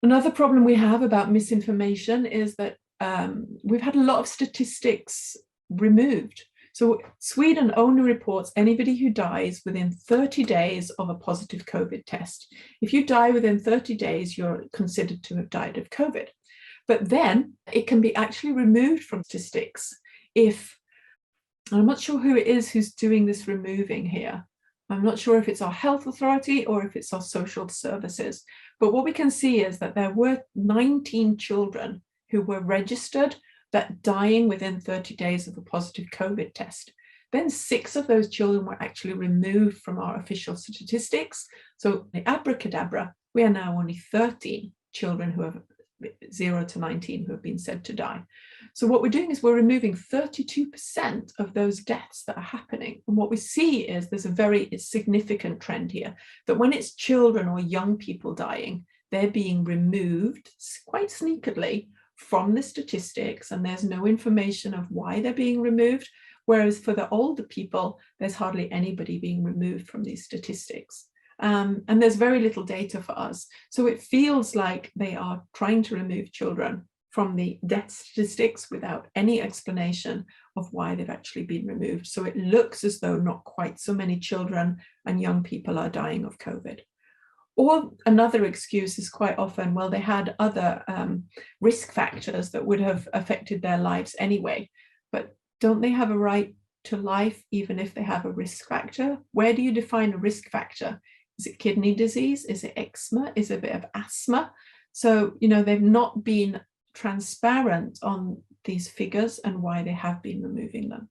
Another problem we have about misinformation is that we've had a lot of statistics removed. So Sweden only reports anybody who dies within 30 days of a positive COVID test. If you die within 30 days, you're considered to have died of COVID. But then it can be actually removed from statistics if, I'm not sure who it is who's doing this removing here. I'm not sure if it's our health authority or if it's our social services. But what we can see is that there were 19 children who were registered that dying within 30 days of a positive COVID test. Then 6 of those children were actually removed from our official statistics. So abracadabra, we are now only 13 children who have 0 to 19 who have been said to die. So what we're doing is we're removing 32% of those deaths that are happening. And what we see is there's a very significant trend here, that when it's children or young people dying, they're being removed quite sneakily from the statistics, and there's no information of why they're being removed. Whereas for the older people, there's hardly anybody being removed from these statistics. And there's very little data for us. So it feels like they are trying to remove children from the death statistics without any explanation of why they've actually been removed. So it looks as though not quite so many children and young people are dying of COVID. Or another excuse is quite often, well, they had other risk factors that would have affected their lives anyway. But don't they have a right to life even if they have a risk factor? Where do you define a risk factor? Is it kidney disease? Is it eczema? Is it a bit of asthma? So, they've not been transparent on these figures and why they have been removing them.